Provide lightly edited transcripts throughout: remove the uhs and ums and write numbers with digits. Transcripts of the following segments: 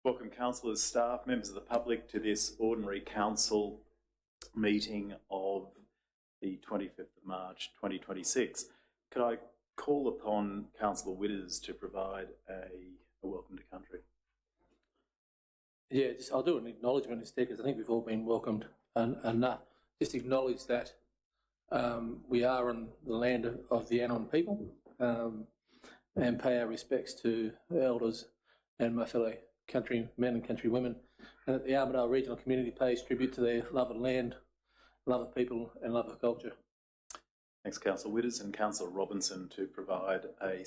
Welcome councillors, staff, members of the public to this ordinary council meeting of the 25th of March 2026. Could I call upon Councillor Witters to provide a welcome to country? Yeah, I'll do an acknowledgement instead because I think we've all been welcomed and just acknowledge that we are on the land of the Annan people and pay our respects to the elders and my fellow countrymen and countrywomen, and that the Armidale regional community pays tribute to their love of land, love of people and love of culture. Thanks Councillor Witters, and Councillor Robinson to provide a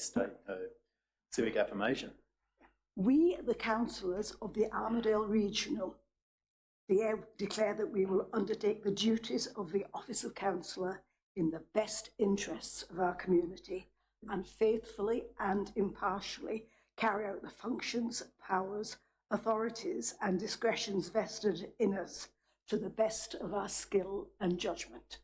civic affirmation. We, the councillors of the Armidale Regional, declare that we will undertake the duties of the office of councillor in the best interests of our community and faithfully and impartially carry out the functions, powers, authorities and discretions vested in us to the best of our skill and judgment.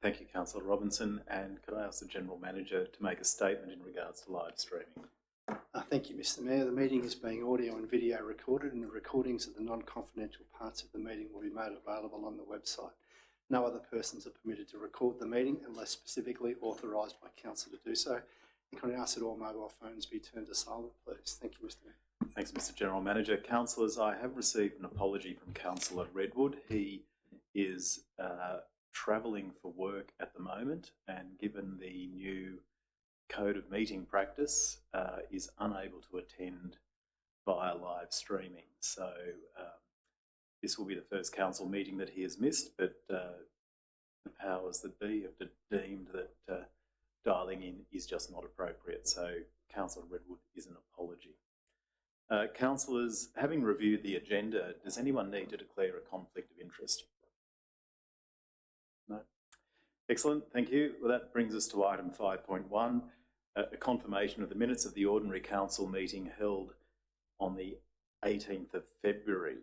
Thank you, Councillor Robinson. And could I ask the General Manager to make a statement in regards to live streaming? Thank you, Mr Mayor. The meeting is being audio and video recorded, and the recordings of the non-confidential parts of the meeting will be made available on the website. No other persons are permitted to record the meeting unless specifically authorised by council to do so. And can I ask that all mobile phones be turned to silent, please? Thank you, Mr Mayor. Thanks, Mr General Manager. Councillors, I have received an apology from Councillor Redwood. He is travelling for work at the moment, and given the new code of meeting practice, is unable to attend via live streaming. So this will be the first council meeting that he has missed, but the powers that be have deemed that dialling in is just not appropriate. So Councillor Redwood is an apology. Councillors, having reviewed the agenda, does anyone need to declare a conflict of interest? No? Excellent, thank you. Well, that brings us to item 5.1, a confirmation of the minutes of the ordinary council meeting held on the 18th of February.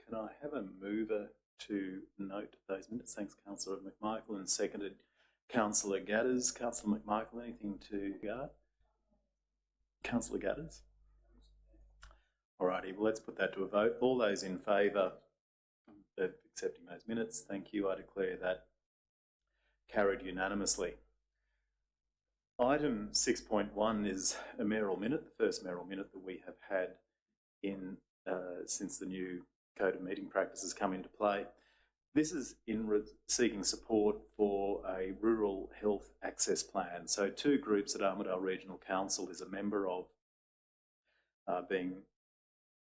Can I have a mover to note those minutes? Thanks, Councillor McMichael, and seconded Councillor Gadders. Councillor McMichael, anything to guard? Councillor Gadders? Alrighty, well, let's put that to a vote. All those in favour of accepting those minutes, thank you. I declare that carried unanimously. Item 6.1 is a mayoral minute, the first mayoral minute that we have had in since the new code of meeting practices come into play. This is in seeking support for a rural health access plan. So two groups that Armidale Regional Council is a member of, being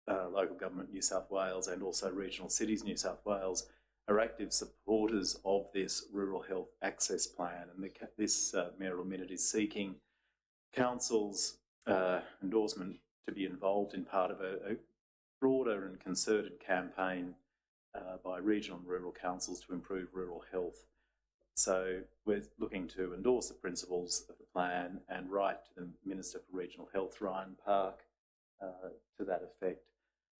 Local Government New South Wales and also Regional Cities New South Wales, are active supporters of this rural health access plan. And this mayoral minute is seeking council's endorsement to be involved in part of a broader and concerted campaign by regional and rural councils to improve rural health. So we're looking to endorse the principles of the plan and write to the Minister for Regional Health, Ryan Park, to that effect.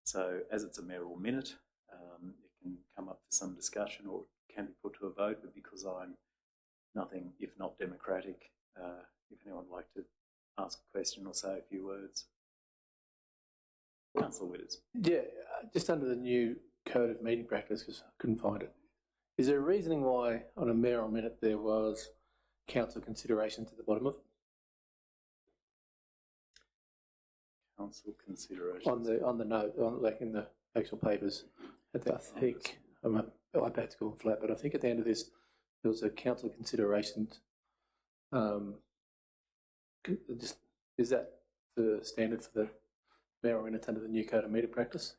So as it's a mayoral minute, it can come up for some discussion or it can be put to a vote, but because I'm nothing if not democratic, if anyone would like to ask a question or say a few words. Councillor Witters. Yeah, just under the new code of meeting practice, because I couldn't find it. Is there a reasoning why on a mayoral minute there was council considerations at the bottom of it? Council considerations on the note, like in the actual papers. I think my iPad's gone flat, but I think at the end of this there was a council considerations. Is that the standard for the mayoral minute under the new code of meeting practice?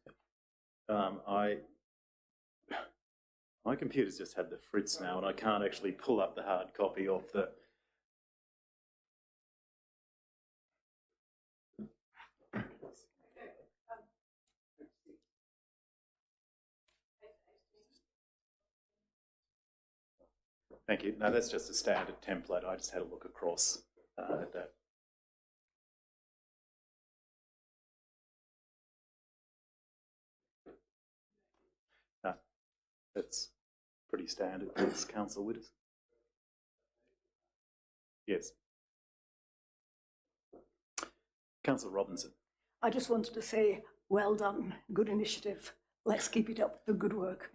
My computer's just had the fritz now and I can't actually pull up the hard copy of the... Thank you. No, that's just a standard template. I just had a look across at that. No, that's pretty standard. Thanks, Councillor Witters. Yes. Councillor Robinson. I just wanted to say Well done, good initiative. Let's keep it up, the good work.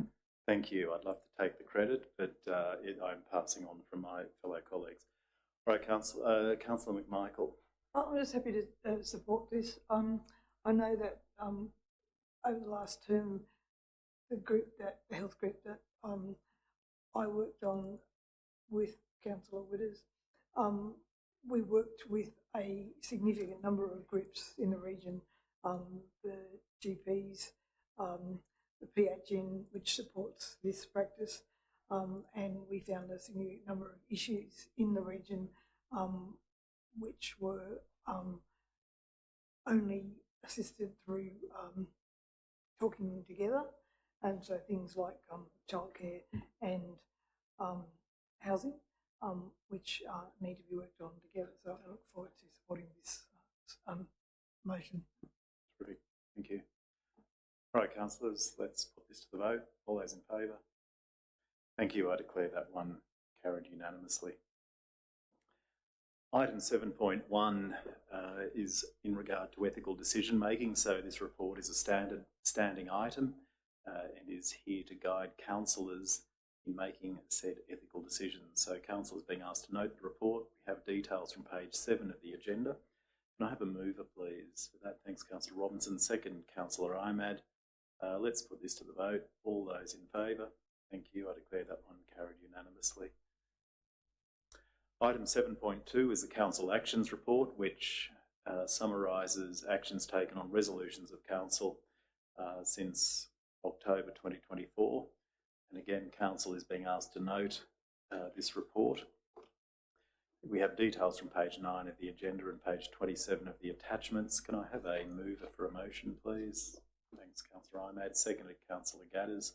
Thank you. I'd love to take the credit, but I'm passing on from my fellow colleagues. All right, Councillor McMichael. I'm just happy to support this. I know that over the last term, the health group that I worked on with Councillor Witters, we worked with a significant number of groups in the region, the GPs, the PHN, which supports this practice, and we found a significant number of issues in the region which were only assisted through talking together, and so things like childcare and housing, which need to be worked on together. So I look forward to supporting this motion. Terrific. Thank you. All right, councillors, let's put this to the vote. All those in favour? Thank you. I declare that one carried unanimously. Item 7.1 is in regard to ethical decision making. So this report is a standing item and is here to guide councillors in making said ethical decisions. So councillors being asked to note the report. We have details from page 7 of the agenda. Can I have a mover, please? For that, thanks, Councillor Robinson. Second, Councillor Imad. Let's put this to the vote. All those in favour? Thank you. I declare that one carried unanimously. Item 7.2 is the Council Actions Report, which summarises actions taken on resolutions of Council since October 2024. And again, Council is being asked to note this report. We have details from page 9 of the agenda and page 27 of the attachments. Can I have a mover for a motion, please? Thanks, Councillor Imad. Seconded, Councillor Gadders.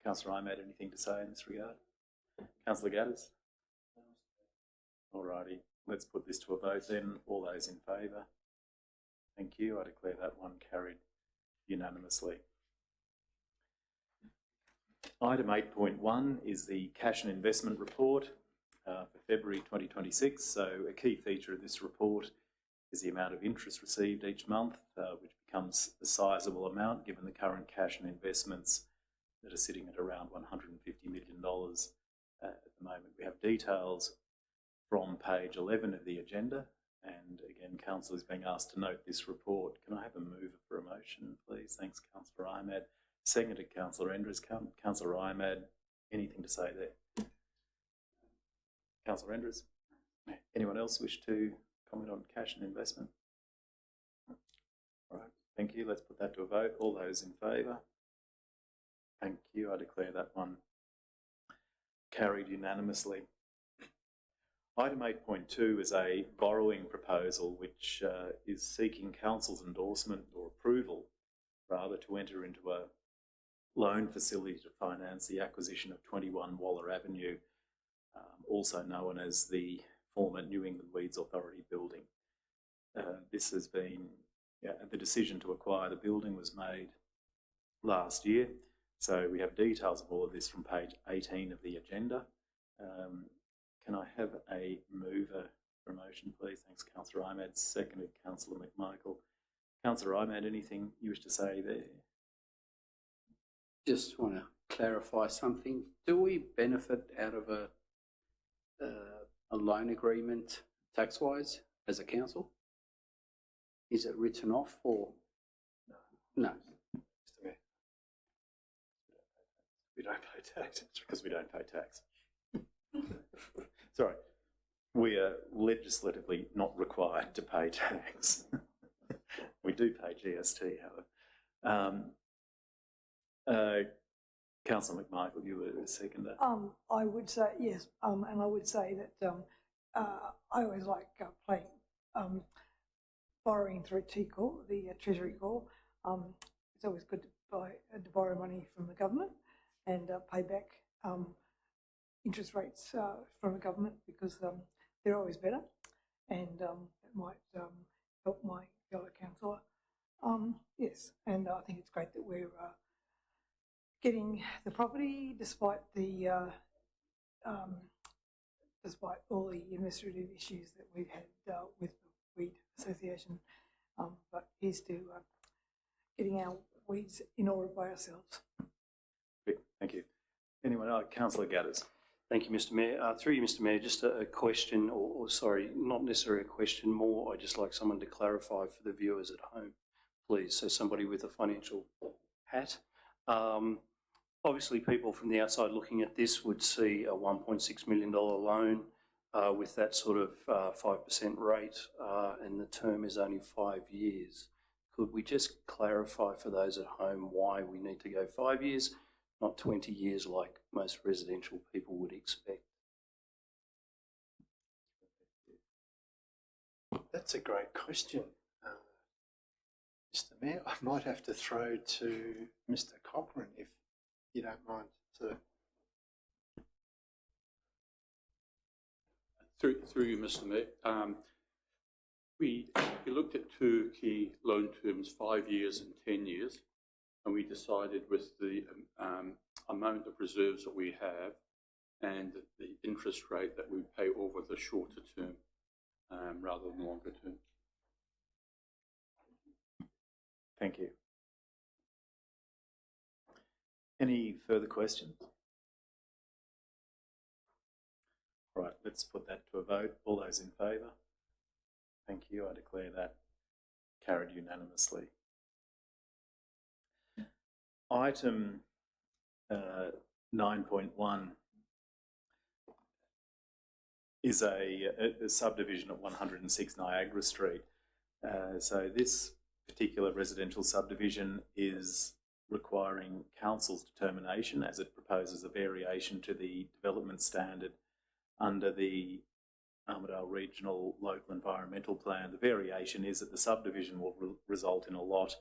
Councillor Imad, anything to say in this regard? Councillor Gadders? All righty. Let's put this to a vote then. All those in favour? Thank you. I declare that one carried unanimously. Item 8.1 is the Cash and Investment Report for February 2026. So a key feature of this report is the amount of interest received each month, which becomes a sizable amount given the current cash and investments that are sitting at around $150 million at the moment. We have details from page 11 of the agenda, and again, Council is being asked to note this report. Can I have a mover for a motion, please? Thanks, Councillor Imad. Seconded, Councillor Enders. Councillor Imad, anything to say there? Councillor Enders? Anyone else wish to comment on cash and investment? All right, thank you. Let's put that to a vote. All those in favour? Thank you. I declare that one carried unanimously. Item 8.2 is a borrowing proposal which is seeking Council's endorsement or approval, rather, to enter into a loan facility to finance the acquisition of 21 Waller Avenue, also known as the former New England Weeds Authority building. This has been, the decision to acquire the building was made last year. So we have details of all of this from page 18 of the agenda. Can I have a mover for a motion, please? Thanks, Councillor Imad. Seconded, Councillor McMichael. Councillor Imad, anything you wish to say there? Just want to clarify something. Do we benefit out of a loan agreement tax-wise as a council? Is it written off or no? Mr. Mayor, we don't pay tax. It's because we don't pay tax. Sorry, we are legislatively not required to pay tax. We do pay GST, however. Councillor McMichael, you were a seconder. I would say yes, and I would say that I always like borrowing through TCOR, the Treasury Corps. It's always good to borrow money from the government and pay back interest rates from the government, because they're always better, and it might help my fellow councillor. Yes, and I think it's great that we're getting the property despite despite all the administrative issues that we've had with the Weed Association. But here's to getting our weeds in order by ourselves. Thank you. Anyone else? Councillor Gadders. Thank you, Mr Mayor. Through you, Mr Mayor, just a question, or sorry, not necessarily a question, more I'd just like someone to clarify for the viewers at home, please. So somebody with a financial hat. Obviously, people from the outside looking at this would see a $1.6 million loan with that sort of 5% rate, and the term is only 5 years. Could we just clarify for those at home why we need to go 5 years, not 20 years like most residential people would expect? That's a great question. Mr Mayor, I might have to throw to Mr Cochrane if you don't mind, sir. Through you, Mr Mayor. We looked at two key loan terms, 5 years and 10 years, and we decided with the amount of reserves that we have and the interest rate that we pay over the shorter term rather than longer term. Thank you. Any further questions? All right, let's put that to a vote. All those in favour? Thank you. I declare that carried unanimously. Item 9.1 is a subdivision at 106 Niagara Street. So this particular residential subdivision is requiring council's determination as it proposes a variation to the development standard under the Armidale Regional Local Environmental Plan. The variation is that the subdivision will result in a lot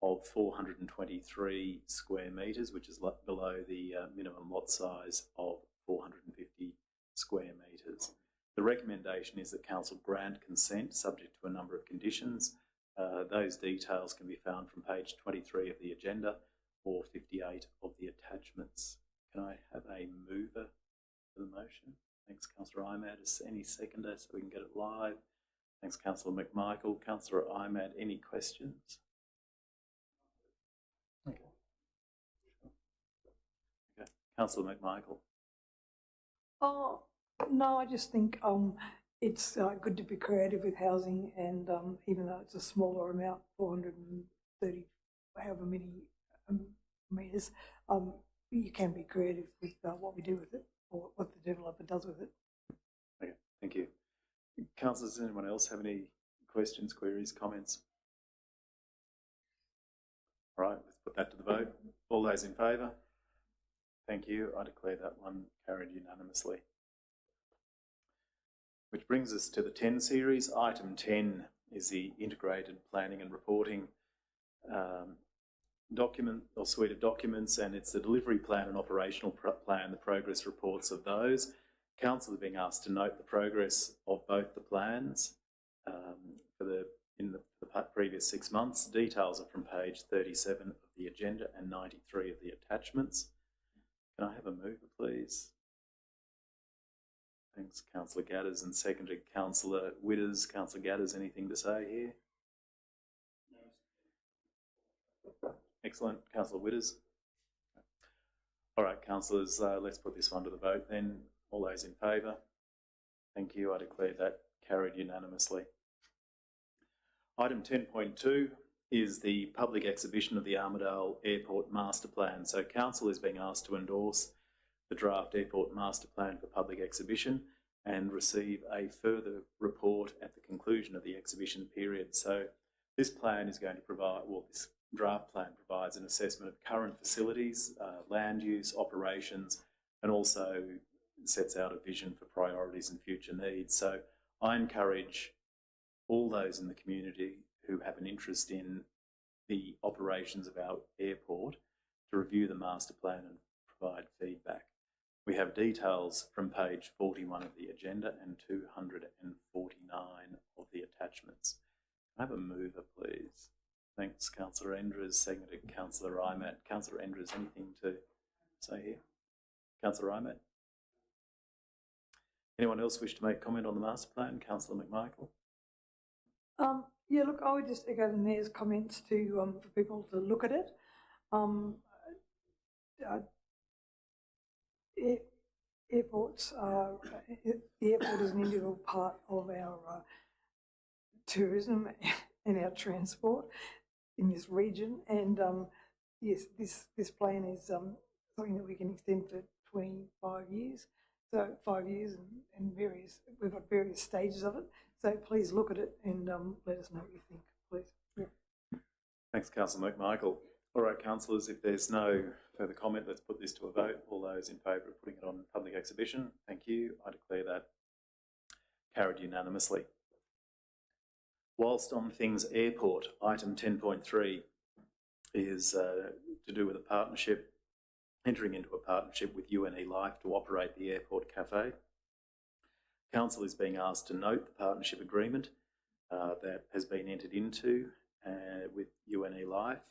of 423 square metres, which is below the minimum lot size of 450 square metres. The recommendation is that council grant consent subject to a number of conditions. Those details can be found from page 23 of the agenda or 58 of the attachments. Can I have a mover for the motion? Thanks, Councillor Imad. Is any seconder so we can get it live? Thanks, Councillor McMichael. Councillor Imad, any questions? Okay. Councillor McMichael. Oh, no, I just think it's good to be creative with housing, and even though it's a smaller amount, 430, however many metres, you can be creative with what we do with it, or what the developer does with it. Okay, thank you. Councillors, does anyone else have any questions, queries, comments? All right, let's put that to the vote. All those in favour? Thank you. I declare that one carried unanimously. Which brings us to the 10 series. Item 10 is the integrated planning and reporting document or suite of documents, and it's the delivery plan and operational plan, the progress reports of those. Council are being asked to note the progress of both the plans in the previous 6 months. Details are from page 37 of the agenda and 93 of the attachments. Can I have a mover, please? Thanks, Councillor Gadders, and seconded Councillor Witters. Councillor Gadders, anything to say here? No. Excellent. Councillor Witters? All right, councillors, let's put this one to the vote then. All those in favour? Thank you. I declare that carried unanimously. Item 10.2 is the public exhibition of the Armidale Airport Master Plan. So council is being asked to endorse the draft Airport Master Plan for public exhibition and receive a further report at the conclusion of the exhibition period. So this plan is going to provide, well, this draft plan provides an assessment of current facilities, land use, operations, and also sets out a vision for priorities and future needs. So I encourage all those in the community who have an interest in the operations of our airport to review the master plan and provide feedback. We have details from page 41 of the agenda and 249 of the attachments. Can I have a mover, please? Thanks, Councillor Endres, seconded Councillor Imad. Councillor Endres, anything to say here? Councillor Imad? Anyone else wish to make comment on the master plan? Councillor McMichael? Yeah, look, I would just echo the Mayor's comments to for people to look at it. Airports are, the airport is an integral part of our tourism and our transport in this region. And yes, this plan is something that we can extend for 25 years. So 5 years and we've got various stages of it. So please look at it and let us know what you think, please. Yeah. Thanks, Councillor McMichael. All right, councillors, if there's no further comment, let's put this to a vote. All those in favour of putting it on public exhibition, thank you. I declare that carried unanimously. Whilst on things airport, item 10.3 is to do with a partnership, entering into a partnership with UNE Life to operate the airport cafe. Council is being asked to note the partnership agreement that has been entered into with UNE Life,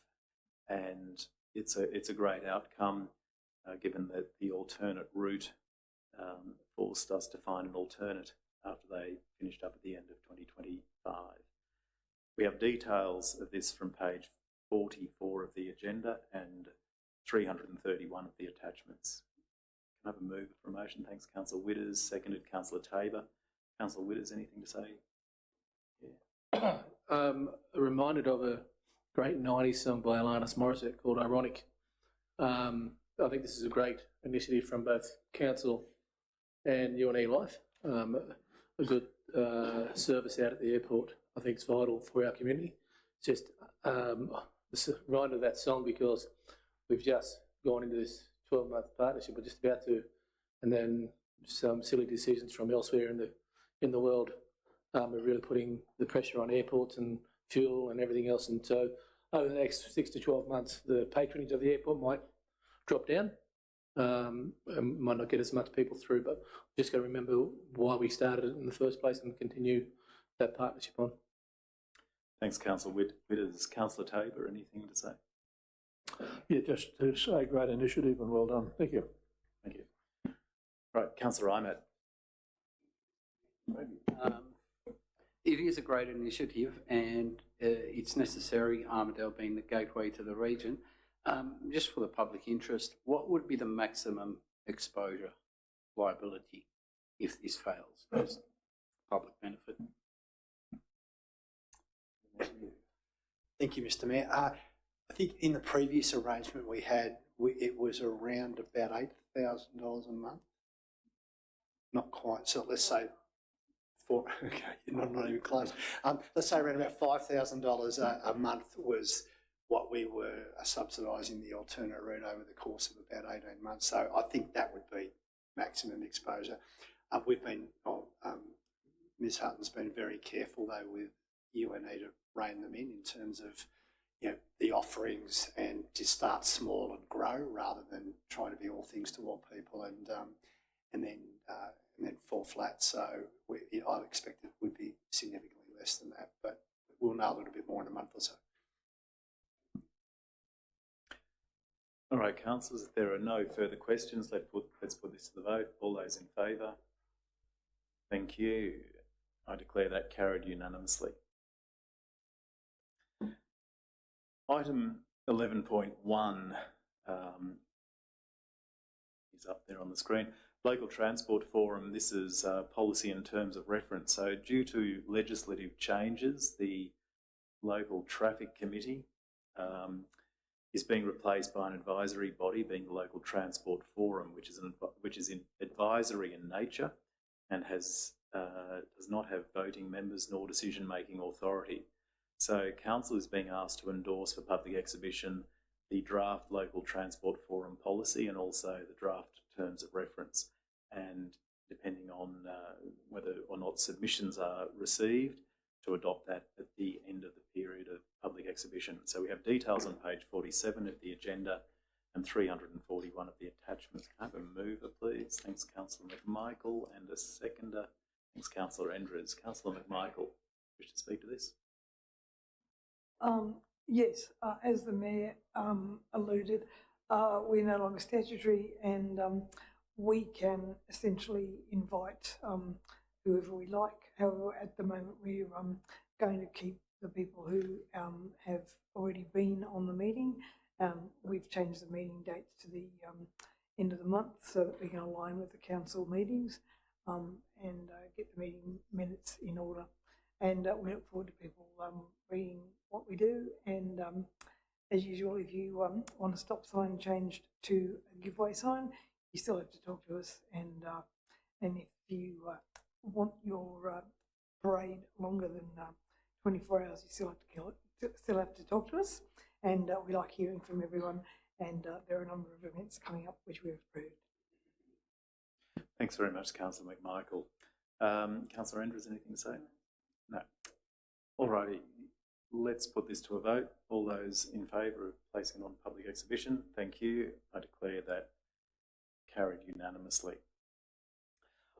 and it's a great outcome given that the alternate route forced us to find an alternate after they finished up at the end of 2025. We have details of this from page 44 of the agenda and 331 of the attachments. Can I have a move for a motion? Thanks, Councillor Witters. Seconded, Councillor Tabor. Councillor Witters, anything to say? Yeah. Reminded of a great 90s song by Alanis Morissette called Ironic. I think this is a great initiative from both Council and UNE Life. A good service out at the airport. I think it's vital for our community. It's just reminded of that song because we've just gone into this 12-month partnership. We're just about to, and then some silly decisions from elsewhere in the world are really putting the pressure on airports and fuel and everything else. And so over the next 6 to 12 months, the patronage of the airport might drop down. And might not get as much people through, but just got to remember why we started it in the first place and continue that partnership on. Thanks, Councillor Witters. Councillor Tabor, anything to say? Yeah, just to say great initiative and well done. Thank you. Thank you. Right, Councillor Imad. It is a great initiative and it's necessary, Armidale being the gateway to the region. Just for the public interest, what would be the maximum exposure liability if this fails as public benefit? Thank you, Mr. Mayor. I think in the previous arrangement we had, it was around about $8,000 a month. Not quite. So let's say okay, not even close. Let's say around about $5,000 a month was what we were subsidising the alternate route over the course of about 18 months. So I think that would be maximum exposure. We've been, Ms. Hutton's been very careful though with UNE to rein them in terms of, you know, the offerings and to start small and grow rather than try to be all things to all people and then fall flat. So I'd expect it would be significantly less than that, but we'll know a little bit more in a month or so. All right, councillors, if there are no further questions, let's put this to the vote. All those in favour? Thank you. I declare that carried unanimously. Item 11.1 is up there on the screen. Local Transport Forum, this is policy in terms of reference. So due to legislative changes, the Local Traffic Committee is being replaced by an advisory body, being the Local Transport Forum, which is advisory in nature and does not have voting members nor decision-making authority. So Council is being asked to endorse for public exhibition the draft Local Transport Forum policy and also the draft terms of reference. And depending on whether or not submissions are received, to adopt that at the end of the period of public exhibition. So we have details on page 47 of the agenda and 341 of the attachments. Can I have a mover, please? Thanks, Councillor McMichael, and a seconder. Thanks, Councillor Andrews. Councillor McMichael, wish to speak to this? Yes, as the Mayor alluded, we're no longer statutory and we can essentially invite whoever we like. However, at the moment we're going to keep the people who have already been on the meeting. We've changed the meeting dates to the end of the month so that we can align with the council meetings and get the meeting minutes in order. And we look forward to people reading what we do. And as usual, if you want a stop sign changed to a giveaway sign, you still have to talk to us. And if you want your parade longer than 24 hours, you still have to kill it. Still have to talk to us. And we like hearing from everyone. And there are a number of events coming up which we've approved. Thanks very much, Councillor McMichael. Councillor Andrews, anything to say? No. All righty. Let's put this to a vote. All those in favour of placing it on public exhibition, thank you. I declare that carried unanimously.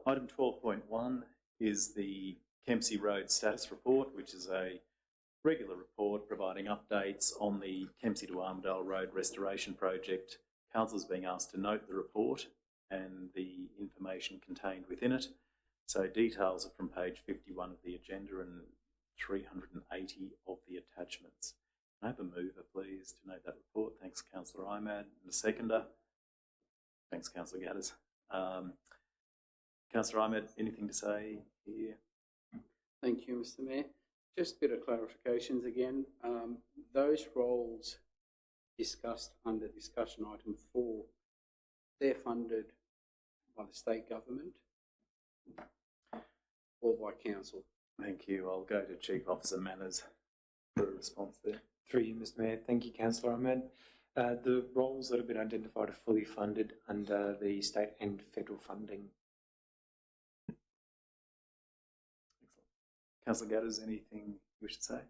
Item 12.1 is the Kempsey Road Status Report, which is a regular report providing updates on the Kempsey to Armadale Road Restoration Project. Council is being asked to note the report and the information contained within it. So details are from page 51 of the agenda and 380 of the attachments. Can I have a mover, please, to note that report? Thanks, Councillor Imad. And a seconder? Thanks, Councillor Gadders. Councillor Imad, anything to say here? Thank you, Mr. Mayor. Just a bit of clarifications again. Those roles discussed under discussion item 4, they're funded by the state government or by council? Thank you. I'll go to Chief Officer Manners for a response there. Through you, Mr. Mayor. Thank you, Councillor Ahmed. The roles that have been identified are fully funded under the state and federal funding. Councillor Gadders, anything you wish to say?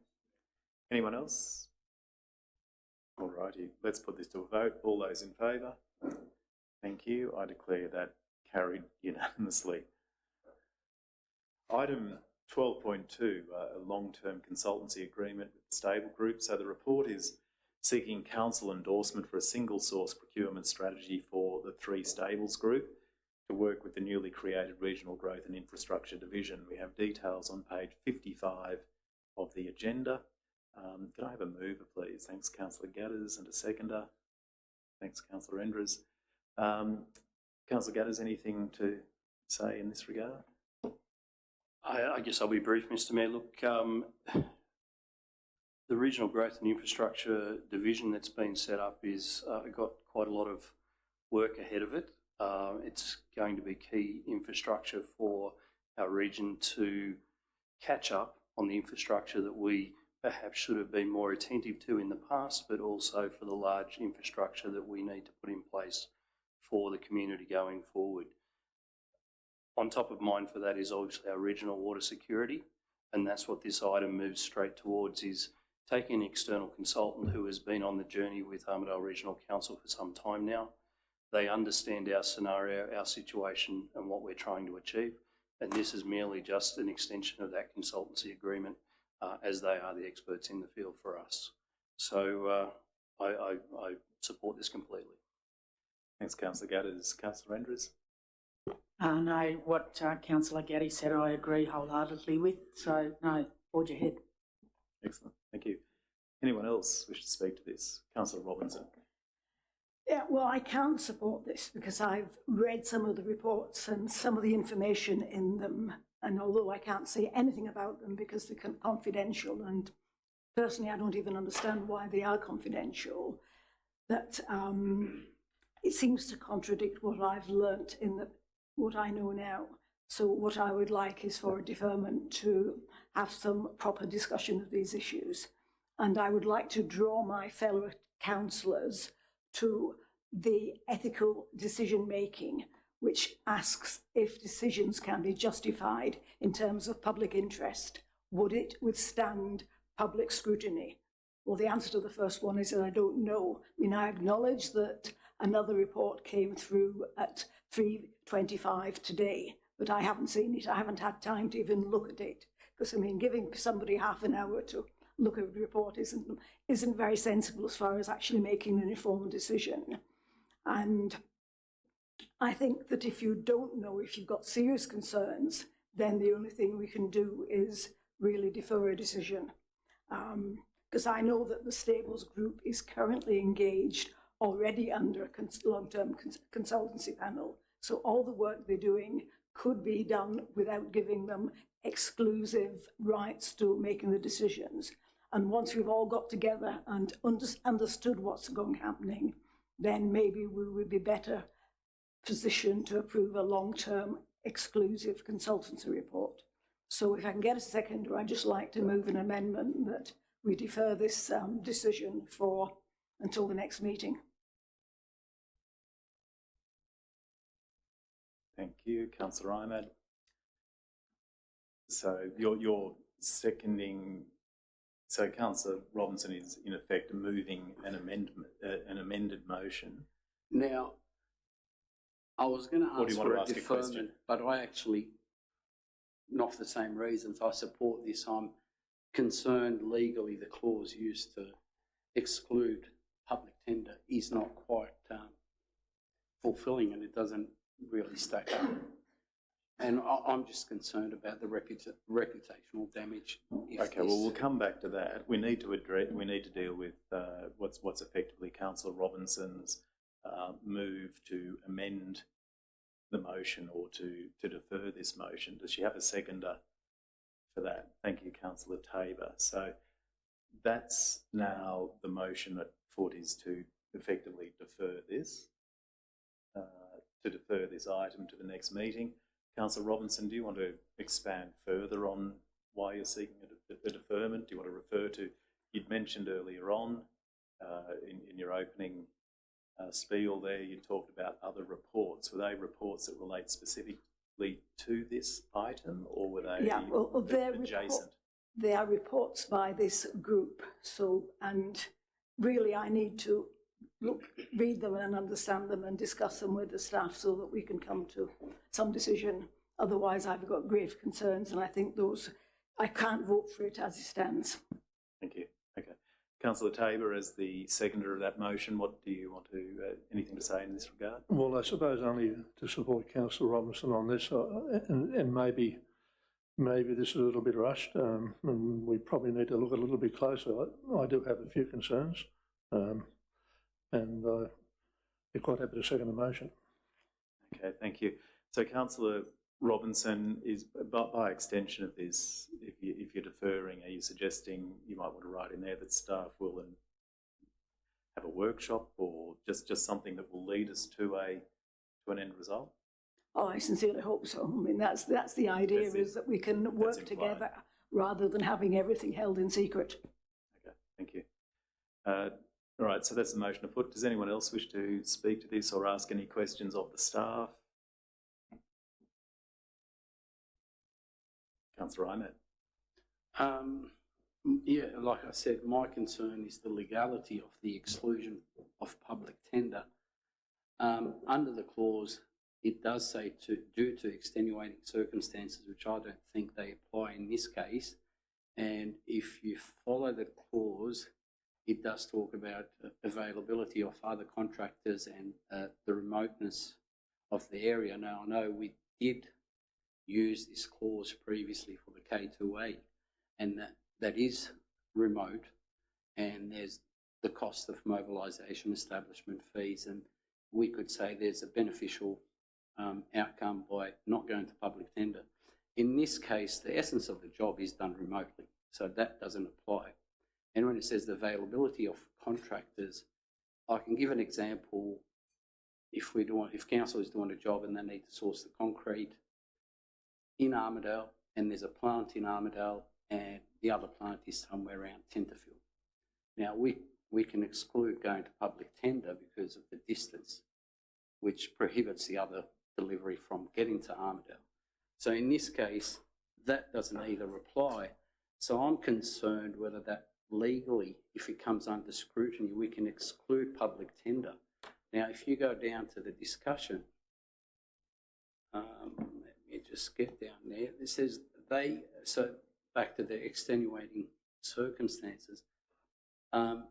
Anyone else? All righty, let's put this to a vote. All those in favour? Thank you. I declare that carried unanimously. Item 12.2, a long-term consultancy agreement with the Stable Group. So the report is seeking council endorsement for a single source procurement strategy for the 3 Stables Group to work with the newly created Regional Growth and Infrastructure Division. We have details on page 55 of the agenda. Can I have a mover, please? Thanks, Councillor Gadders, and a seconder. Thanks, Councillor Enders. Councillor Gadders, anything to say in this regard? I guess I'll be brief, Mr. Mayor. Look, the Regional Growth and Infrastructure Division that's been set up is got quite a lot of work ahead of it. It's going to be key infrastructure for our region to catch up on the infrastructure that we perhaps should have been more attentive to in the past, but also for the large infrastructure that we need to put in place for the community going forward. On top of mind for that is obviously our regional water security, and that's what this item moves straight towards, is taking an external consultant who has been on the journey with Armadale Regional Council for some time now. They understand our scenario, our situation, and what we're trying to achieve, and this is merely just an extension of that consultancy agreement as they are the experts in the field for us. So I support this completely. Thanks, Councillor Gadders. Councillor Enders? No, what Councillor Gaddy said I agree wholeheartedly with, so no, forge ahead. Excellent, thank you. Anyone else wish to speak to this? Councillor Robinson. Yeah, well, I can't support this because I've read some of the reports and some of the information in them, and although I can't say anything about them because they're confidential, and personally I don't even understand why they are confidential, that it seems to contradict what I've learnt in what I know now. So what I would like is for a deferment to have some proper discussion of these issues. And I would like to draw my fellow councillors to the ethical decision making, which asks if decisions can be justified in terms of public interest. Would it withstand public scrutiny? Well, the answer to the first one is that I don't know. I mean, I acknowledge that another report came through at 3:25 today, but I haven't seen it. I haven't had time to even look at it. Because, I mean, giving somebody half an hour to look at the report isn't very sensible as far as actually making an informed decision. And I think that if you don't know, if you've got serious concerns, then the only thing we can do is really defer a decision. Because I know that the Stables Group is currently engaged already under a long-term consultancy panel. So all the work they're doing could be done without giving them exclusive rights to making the decisions. And once we've all got together and understood what's happening, then maybe we would be better positioned to approve a long-term exclusive consultancy report. So if I can get a seconder, I'd just like to move an amendment that we defer this decision until the next meeting. Thank you, Councillor Ahmed. So you're seconding. So Councillor Robinson is in effect moving an amended motion. Now, I was going to Or do ask you for want a to ask a question? deferment, but I actually, not for the same reasons, I support this. I'm concerned legally the clause used to exclude public tender is not quite fulfilling, and it doesn't really stack up. And I'm just concerned about the reputational damage. Okay, well, we'll come back to that. We need to deal with what's effectively Councillor Robinson's move to amend the motion or to defer this motion. Does she have a seconder for that? Thank you, Councillor Tabor. So that's now the motion at foot, is to effectively defer this item to the next meeting. Councillor Robinson, do you want to expand further on why you're seeking a deferment? Do you want to refer to, you'd mentioned earlier on in your opening spiel there, you talked about other reports. Were they reports that relate specifically to this item, or were they adjacent? They are reports by this group. So, and really I need to read them and understand them and discuss them with the staff so that we can come to some decision. Otherwise, I've got grave concerns, and I think I can't vote for it as it stands. Thank you. Okay. Councillor Tabor, as the seconder of that motion, what do you want to, anything to say in this regard? Well, I suppose only to support Councillor Robinson on this, and maybe this is a little bit rushed, and we probably need to look a little bit closer. I do have a few concerns, and be quite happy to second the motion. Okay, thank you. So Councillor Robinson, is by extension of this, if you're deferring, are you suggesting you might want to write in there that staff will have a workshop, or just something that will lead us to an end result? Oh, I sincerely hope so. I mean, that's the idea, is that we can work together rather than having everything held in secret. Okay, thank you. All right, so that's the motion afoot. Does anyone else wish to speak to this or ask any questions of the staff? Councillor Ahmed. Yeah, like I said, my concern is the legality of the exclusion of public tender. Under the clause, it does say due to extenuating circumstances, which I don't think they apply in this case. And if you follow the clause, it does talk about availability of other contractors and the remoteness of the area. Now, I know we did use this clause previously for the K2A, and that is remote, and there's the cost of mobilisation, establishment fees, and we could say there's a beneficial outcome by not going to public tender. In this case, the essence of the job is done remotely, so that doesn't apply. And when it says the availability of contractors, I can give an example. If council is doing a job and they need to source the concrete in Armidale, and there's a plant in Armidale, and the other plant is somewhere around Tenterfield. Now, we can exclude going to public tender because of the distance, which prohibits the other delivery from getting to Armidale. So in this case, that doesn't either apply. So I'm concerned whether that legally, if it comes under scrutiny, we can exclude public tender. Now, if you go down to the discussion, let me just get down there. It says so back to the extenuating circumstances.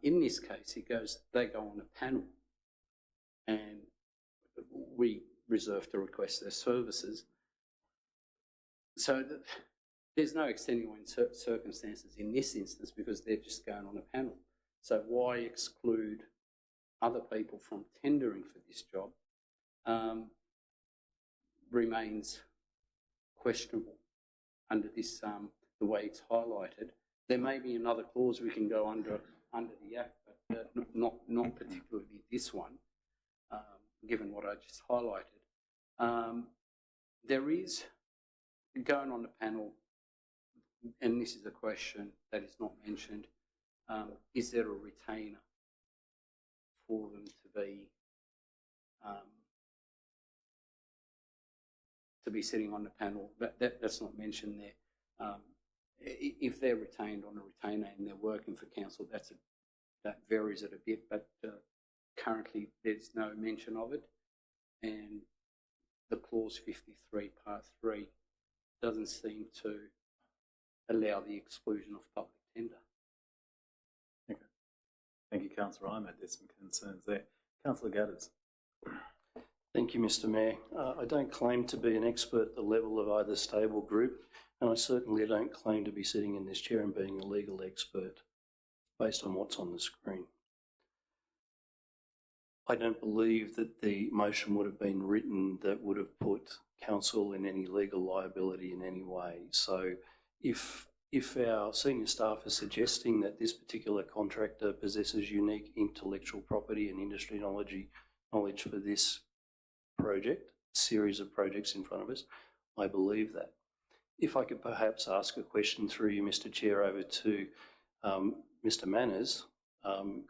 In this case, they go on a panel, and we reserve to request their services. So there's no extenuating circumstances in this instance because they're just going on a panel. So why exclude other people from tendering for this job remains questionable under this, the way it's highlighted. There may be another clause we can go under the Act, but not particularly this one, given what I just highlighted. There is, going on the panel, and this is a question that is not mentioned, is there a retainer for them to be sitting on the panel? That's not mentioned there. If they're retained on a retainer and they're working for council, that varies it a bit, but currently there's no mention of it, and the clause 53 part 3 doesn't seem to allow the exclusion of public tender. Okay. Thank you, Councillor Imad. There's some concerns there. Councillor Gadders. Thank you, Mr Mayor. I don't claim to be an expert at the level of either stable group, and I certainly don't claim to be sitting in this chair and being a legal expert based on what's on the screen. I don't believe that the motion would have been written that would have put council in any legal liability in any way. So if our senior staff are suggesting that this particular contractor possesses unique intellectual property and industry knowledge for this project, series of projects in front of us, I believe that. If I could perhaps ask a question through you, Mr Chair, over to Mr Manners,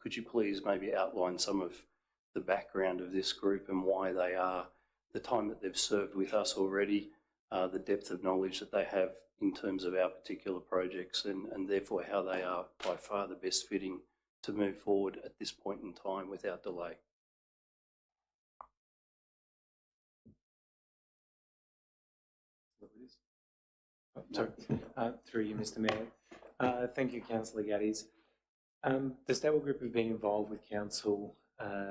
could you please maybe outline some of the background of this group and why they are, the time that they've served with us already, the depth of knowledge that they have in terms of our particular projects, and therefore how they are by far the best fitting to move forward at this point in time without delay. Sorry, through you, Mr Mayor. Thank you, Councillor Gaddies. The Stable Group have been involved with Council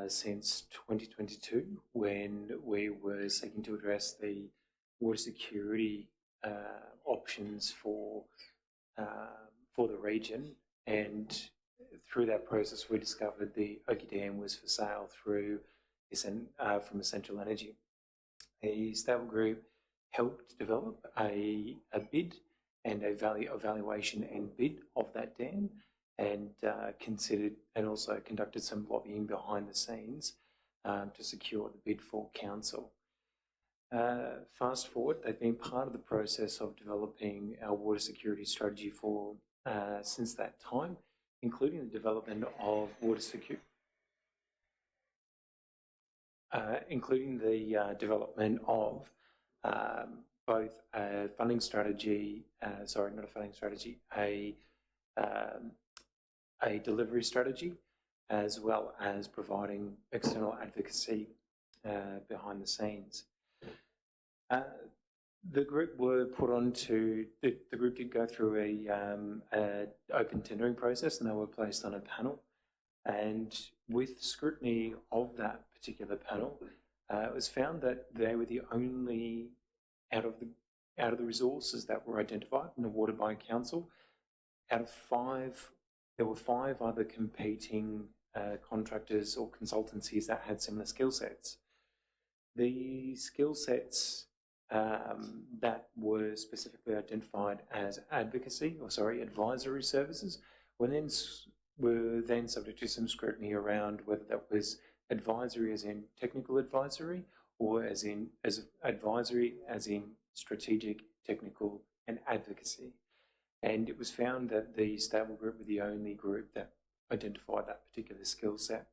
since 2022, when we were seeking to address the water security options for the region, and through that process we discovered the Oakey Dam was for sale through from Essential Energy. The Stable Group helped develop a bid and a valuation and bid of that dam, and considered and also conducted some lobbying behind the scenes to secure the bid for council. Fast forward, they've been part of the process of developing our water security strategy for since that time, including the development of water security. Including the development of both a funding strategy, a delivery strategy, as well as providing external advocacy behind the scenes. The group were put onto, the group did go through a open tendering process, and they were placed on a panel. And with scrutiny of that particular panel, it was found that they were the only, out of the resources that were identified and awarded by council, out of 5, there were 5 other competing contractors or consultancies that had similar skill sets. The skill sets that were specifically identified as advisory services were then subject to some scrutiny around whether that was advisory as in technical advisory, or as advisory as in strategic, technical and advocacy. And it was found that the Stable Group were the only group that identified that particular skill set.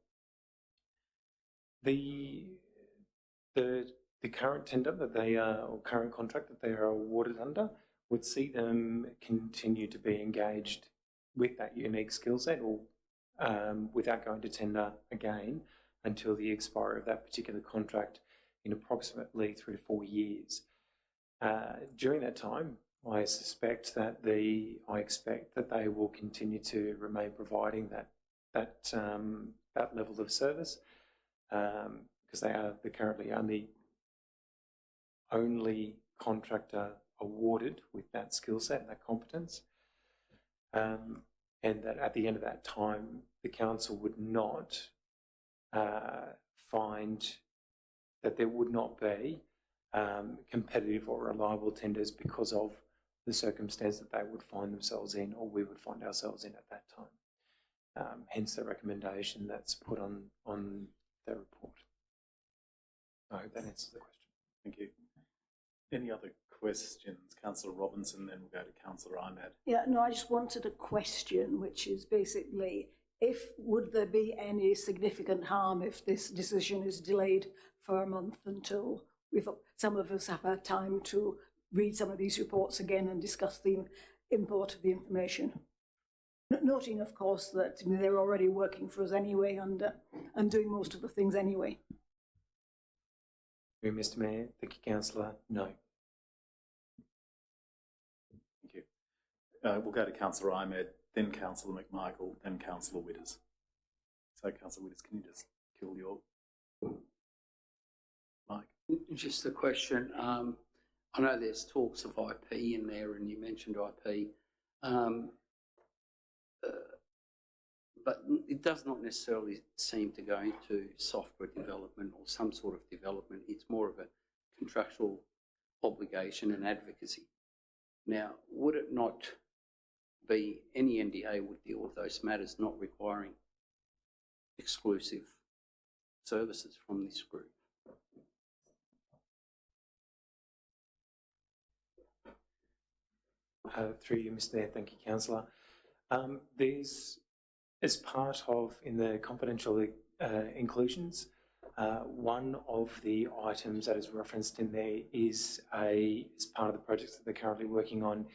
The current tender that they are, or current contract that they are awarded under, would see them continue to be engaged with that unique skill set, or without going to tender again until the expiry of that particular contract in approximately 3 to 4 years. During that time, I expect that they will continue to remain providing that level of service, because they're currently the only contractor awarded with that skill set and that competence, and that at the end of that time, the council would not find that there would not be competitive or reliable tenders because of the circumstance that they would find themselves in, or we would find ourselves in at that time. Hence the recommendation that's put on the report. I hope that answers the question. Thank you. Any other questions? Councillor Robinson, then we'll go to Councillor Ahmed. Yeah, no, I just wanted a question, which is basically, would there be any significant harm if this decision is delayed for a month until some of us have had time to read some of these reports again and discuss the import of the information? Noting, of course, that they're already working for us anyway and doing most of the things anyway. Mr. Mayor, thank you, Councillor. No. Thank you. We'll go to Councillor Ahmed, then Councillor McMichael, then Councillor Witters. So, Councillor Witters, can you just kill your mic? Just a question. I know there's talks of IP in there, and you mentioned IP, but it does not necessarily seem to go into software development or some sort of development. It's more of a contractual obligation and advocacy. Now, would it not be any NDA would deal with those matters not requiring exclusive services from this group? Through you, Mr. Mayor, thank you, Councillor. There's, as part of, in the confidential inclusions, one of the items that is referenced in there is as part of the projects that they're currently working on,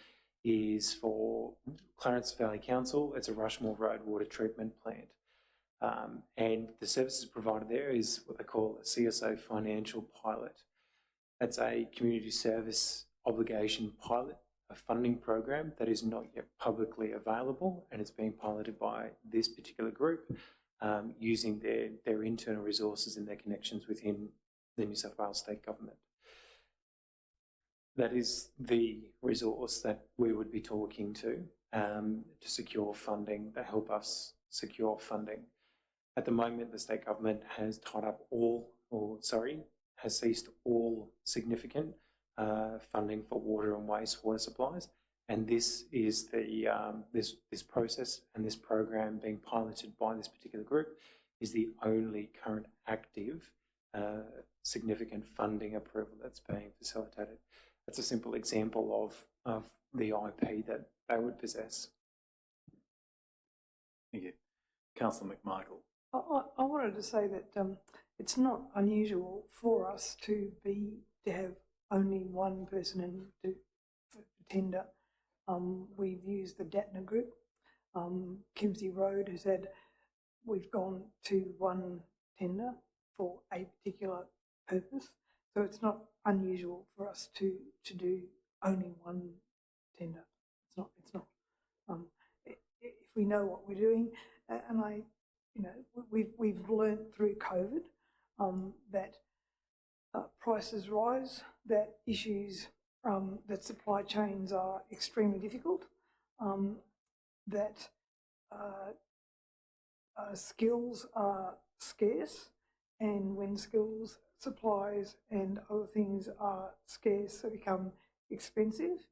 is for Clarence Valley Council. It's a Rushmore Road water treatment plant. And the services provided there is what they call a CSO financial pilot. That's a community service obligation pilot, a funding program that is not yet publicly available, and it's being piloted by this particular group using their internal resources and their connections within the New South Wales State Government. That is the resource that we would be talking to secure funding, to help us secure funding. At the moment, the State Government has tied up has ceased all significant funding for water and wastewater supplies, and this is the this process and this program being piloted by this particular group is the only current active significant funding approval that's being facilitated. That's a simple example of the IP that they would possess. Thank you. Councillor McMichael. I wanted to say that it's not unusual for us to have only one person in to tender. We've used the Datner Group. Kimsey Road has had, we've gone to one tender for a particular purpose. So it's not unusual for us to do only one tender. It's not. If we know what we're doing, and we've learned through COVID that prices rise, that issues, that supply chains are extremely difficult, that skills are scarce, and when skills, supplies and other things are scarce, they become expensive,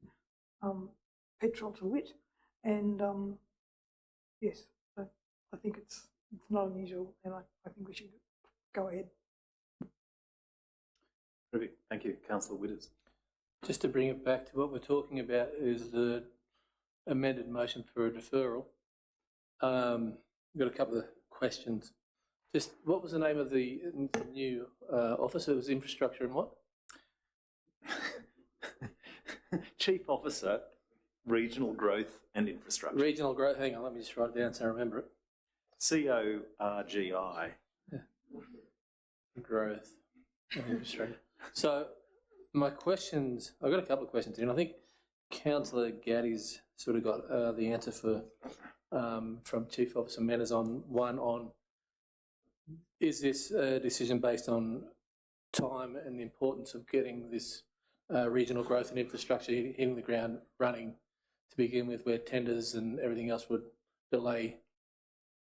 petrol to wit, and yes, I think it's not unusual, and I think we should go ahead. Terrific. Thank you. Councillor Witters. Just to bring it back to what we're talking about is the amended motion for a deferral. We've got a couple of questions. Just what was the name of the new office? It was infrastructure and what? Chief Officer, Regional Growth and Infrastructure. Regional Growth. Hang on, let me just write it down so I remember it. CORGI. Yeah. Growth and Infrastructure. So my questions, I've got a couple of questions here, and I think Councillor Gaddy's sort of got the answer from Chief Officer Manners on one on, is this a decision based on time and the importance of getting this regional growth and infrastructure hitting the ground running to begin with, where tenders and everything else would delay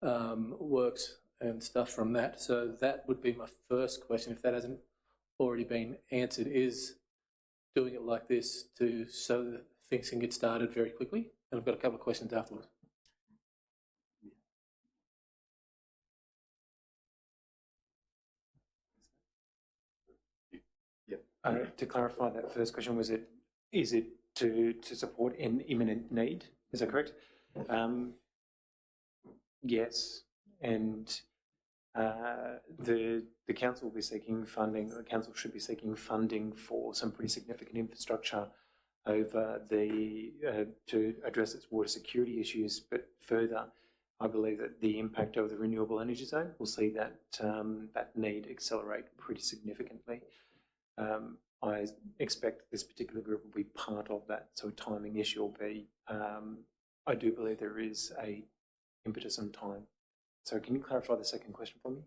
works and stuff from that. So that would be my first question, if that hasn't already been answered, is doing it like this so that things can get started very quickly. And I've got a couple of questions afterwards. To clarify that first question, is it to support an imminent need? Is that correct? Yes, and the council will be seeking funding. The council should be seeking funding for some pretty significant infrastructure over to address its water security issues. But further, I believe that the impact of the renewable energy zone will see that that need accelerate pretty significantly. I expect this particular group will be part of that, so a timing issue will be. I do believe there is a impetus on time. So can you clarify the second question for me?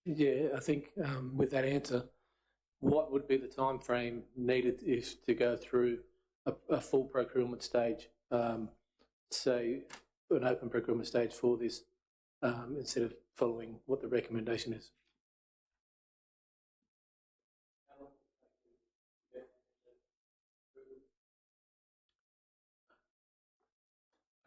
Yeah, I think with that answer, what would be the time frame needed is to go through a full procurement stage, say an open procurement stage for this, instead of following what the recommendation is?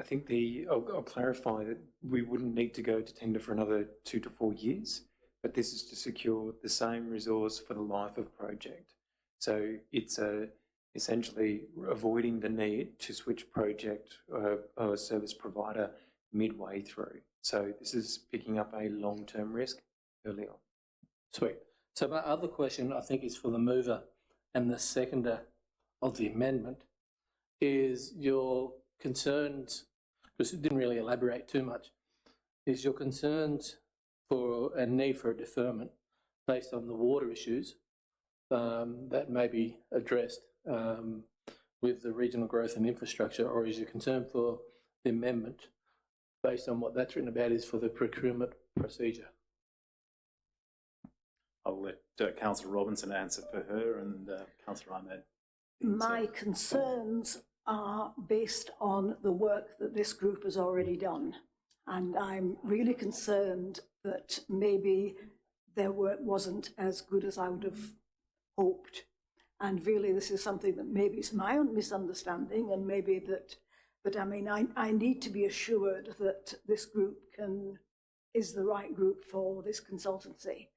I think I'll clarify that we wouldn't need to go to tender for another 2 to 4 years, but this is to secure the same resource for the life of project. So it's essentially avoiding the need to switch project or service provider midway through. So this is picking up a long-term risk early on. Sweet. So my other question, I think, is for the mover and the seconder of the amendment, is your concerns, because it didn't really elaborate too much, is your concerns for a need for a deferment based on the water issues that may be addressed with the regional growth and infrastructure, or is your concern for the amendment based on what that's written about is for the procurement procedure? I'll let Councillor Robinson answer for her and Councillor Ahmed. My concerns are based on the work that this group has already done. And I'm really concerned that maybe their work wasn't as good as I would have hoped. And really, this is something that maybe is my own misunderstanding, and maybe that, but I mean, I need to be assured that this group is the right group for this consultancy.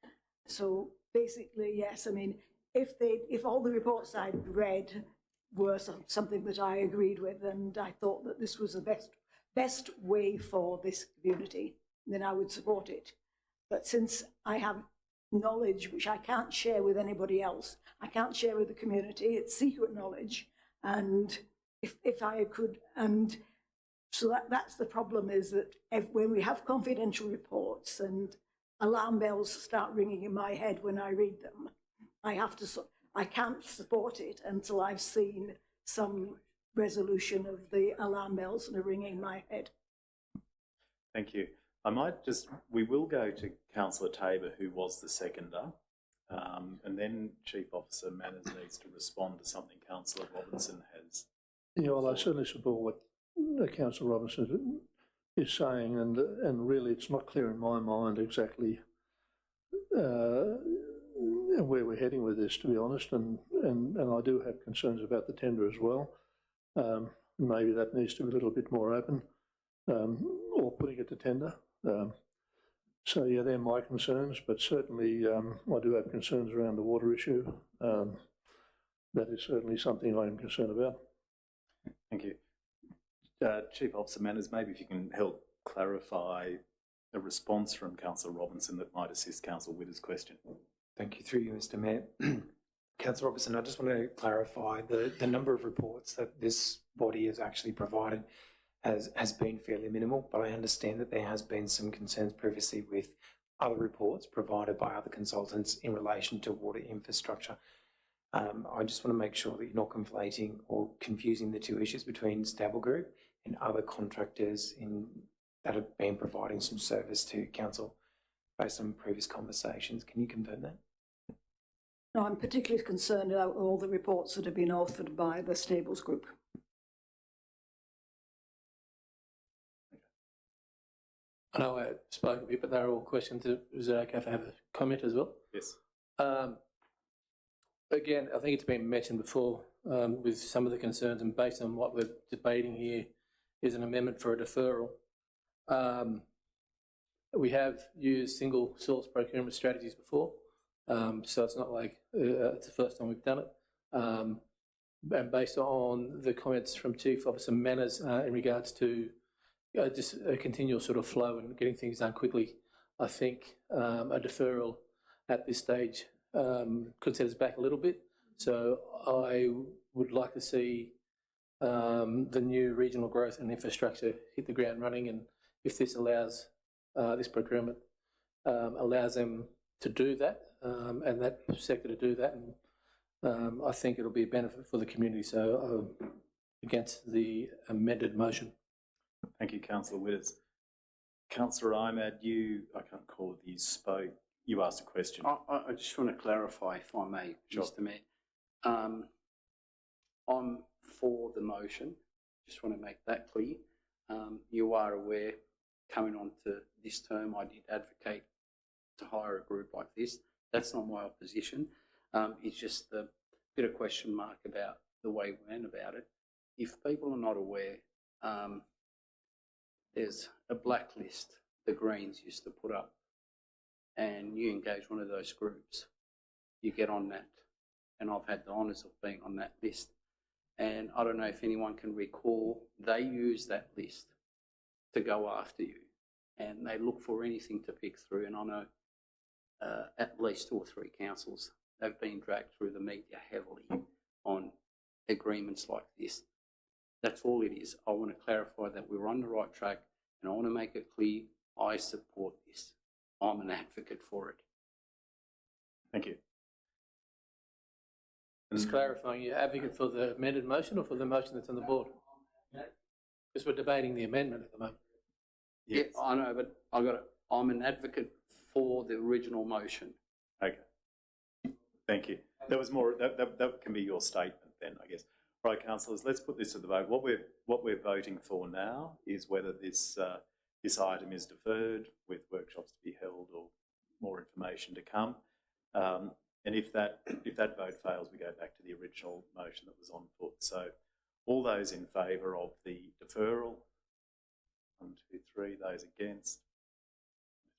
So basically, yes, I mean, if all the reports I'd read were something that I agreed with, and I thought that this was the best way for this community, then I would support it. But since I have knowledge which I can't share with anybody else, I can't share with the community, it's secret knowledge, and if I could, and so that's the problem, is that when we have confidential reports and alarm bells start ringing in my head when I read them, I can't support it until I've seen some resolution of the alarm bells that are ringing in my head. Thank you. We will go to Councillor Tabor, who was the seconder, and then Chief Officer Manners needs to respond to something Councillor Robinson has. Yeah, well, I certainly support what Councillor Robinson is saying, and really it's not clear in my mind exactly where we're heading with this, to be honest, and I do have concerns about the tender as well. Maybe that needs to be a little bit more open, or putting it to tender. So yeah, they're my concerns, but certainly I do have concerns around the water issue. That is certainly something I am concerned about. Thank you. Chief Officer Manners, maybe if you can help clarify a response from Councillor Robinson that might assist Councillor Witter's question. Thank you. Through you, Mr. Mayor. Councillor Robertson, I just want to clarify the number of reports that this body has actually provided has been fairly minimal, but I understand that there has been some concerns previously with other reports provided by other consultants in relation to water infrastructure. I just want to make sure that you're not conflating or confusing the two issues between Stable Group and other contractors that have been providing some service to council based on previous conversations. Can you confirm that? No, I'm particularly concerned about all the reports that have been authored by the Stables Group. I know I spoke a bit, but they're all questions. Is it okay if I have a comment as well? Yes. Again, I think it's been mentioned before with some of the concerns, and based on what we're debating here is an amendment for a deferral. We have used single source procurement strategies before, so it's not like it's the first time we've done it. And based on the comments from Chief Officer Manners in regards to just a continual sort of flow and getting things done quickly, I think a deferral at this stage could set us back a little bit. So I would like to see the new regional growth and infrastructure hit the ground running, and if this allows this procurement allows them to do that and that sector to do that, and I think it'll be a benefit for the community. So against the amended motion. Thank you, Councillor Witters. Councillor Imad, I can't call it, you spoke, you asked a question. I just want to clarify, if I may, Sure. Mr Mayor. I'm for the motion, just want to make that clear. You are aware, coming on to this term, I did advocate to hire a group like this. That's not my opposition. It's just a bit of question mark about the way we went about it. If people are not aware, there's a blacklist the Greens used to put up, and you engage one of those groups, you get on that. And I've had the honours of being on that list. And I don't know if anyone can recall, they use that list to go after you, and they look for anything to pick through. And I know at least 2 or 3 councils, they've been dragged through the media heavily on agreements like this. That's all it is. I want to clarify that we're on the right track, and I want to make it clear I support this. I'm an advocate for it. Thank you. Just clarifying, you're advocate for the amended motion or for the motion that's on the board? Because we're debating the amendment at the moment. Yes. Yeah, I know, but I'm an advocate for the original motion. Okay. Thank you. That was more. That can be your statement then, I guess. Right, councillors, let's put this to the vote. What we're voting for now is whether this item is deferred with workshops to be held or more information to come. And if that vote fails, we go back to the original motion that was on foot. So all those in favour of the deferral? 1, 2, 3. Those against?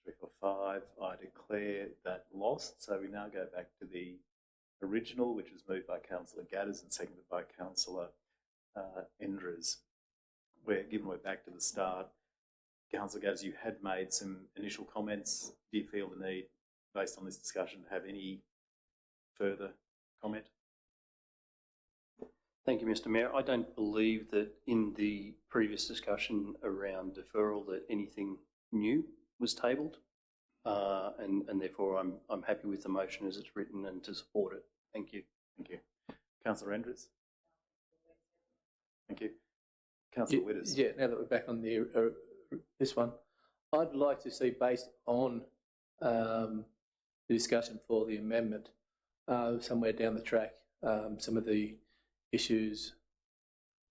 3, 4, 5. I declare that lost. So we now go back to the original, which was moved by Councillor Gadders and seconded by Councillor Enders. Given we're back to the start, Councillor Gadders, you had made some initial comments. Do you feel the need, based on this discussion, to have any further comment? Thank you, Mr Mayor. I don't believe that in the previous discussion around deferral that anything new was tabled, and therefore I'm happy with the motion as it's written and to support it. Thank you. Thank you. Councillor Enders? Thank you. Councillor Witters? Yeah, now that we're back on the this one, I'd like to see, based on the discussion for the amendment, somewhere down the track, some of the issues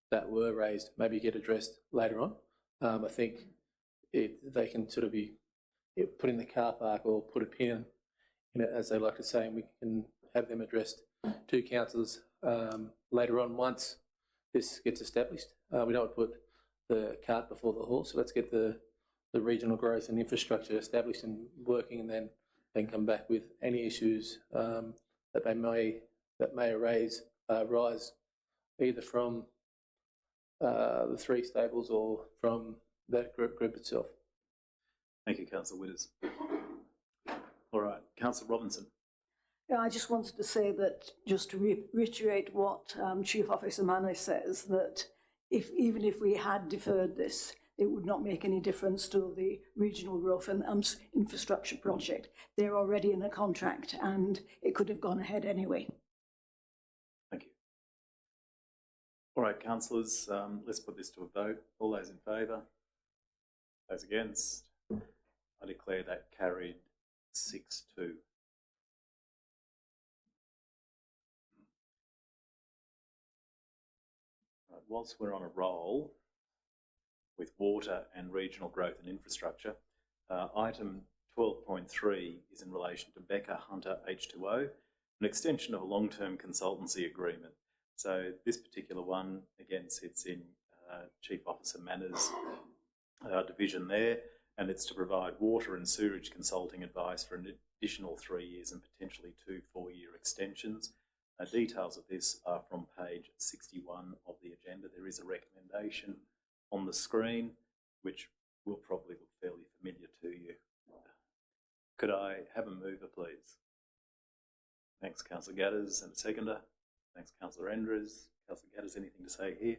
that were raised maybe get addressed later on. I think they can sort of be put in the car park or put a pin in it, as they like to say, and we can have them addressed to councillors later on once this gets established. We don't put the cart before the horse, so let's get the regional growth and infrastructure established and working, and then come back with any issues that may rise either from the 3 stables or from that group itself. Thank you, Councillor Witters. All right, Councillor Robinson. Yeah, I just wanted to say that, just to reiterate what Chief Officer Manley says, that even if we had deferred this, it would not make any difference to the regional growth and infrastructure project. They're already in a contract and it could have gone ahead anyway. Thank you. All right, councillors, let's put this to a vote. All those in favour? Those against? I declare that carried 6-2. whilst we're on a roll with water and regional growth and infrastructure, item 12.3 is in relation to Becker Hunter H2O, an extension of a long-term consultancy agreement. So this particular one, again, sits in Chief Officer Manners' division there, and it's to provide water and sewerage consulting advice for an additional 3 years and potentially 2 4-year extensions. Details of this are from page 61 of the agenda. There is a recommendation on the screen, which will probably look fairly familiar to you. Could I have a mover, please? Thanks, Councillor Gadders, and a seconder. Thanks, Councillor Enders. Councillor Gadders, anything to say here?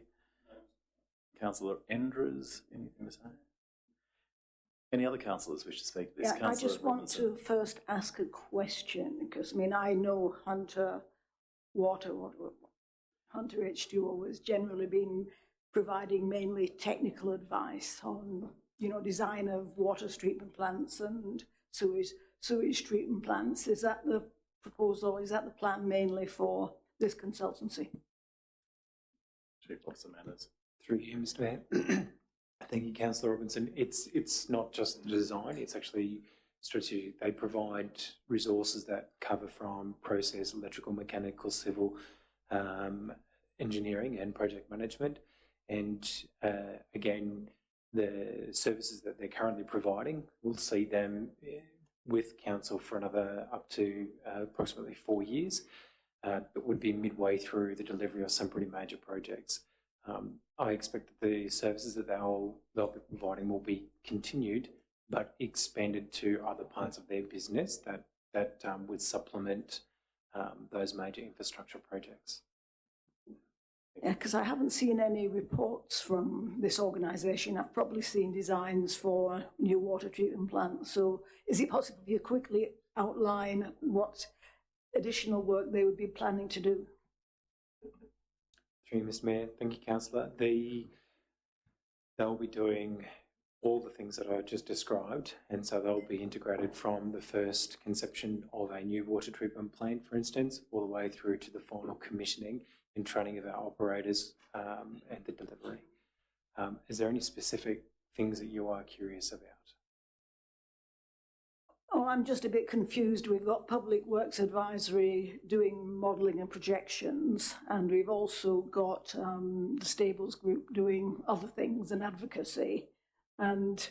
Councillor Enders, anything to say? Any other councillors wish to speak to this? Yeah, I just want to first ask a question, because, I mean, I know Hunter H2O has generally been providing mainly technical advice on, you know, design of water treatment plants and sewage treatment plants. Is that the proposal? Is that the plan mainly for this consultancy? Chief Officer Manners. Through you, Mr. Mayor. Thank you, Councillor Robinson. It's not just the design, it's actually strategic. They provide resources that cover from process, electrical, mechanical, civil, engineering and project management. And again, the services that they're currently providing will see them with council for another up to approximately 4 years. It would be midway through the delivery of some pretty major projects. I expect that the services that they'll be providing will be continued, but expanded to other parts of their business that would supplement those major infrastructure projects. Yeah, because I haven't seen any reports from this organisation. I've probably seen designs for new water treatment plants. So is it possible for you to quickly outline what additional work they would be planning to do? Through you, Mr. Mayor. Thank you, Councillor. They'll be doing all the things that I just described, and so they'll be integrated from the first conception of a new water treatment plant, for instance, all the way through to the final commissioning and training of our operators and the delivery. Is there any specific things that you are curious about? Oh, I'm just a bit confused. We've got Public Works Advisory doing modelling and projections, and we've also got the Stables Group doing other things and advocacy. And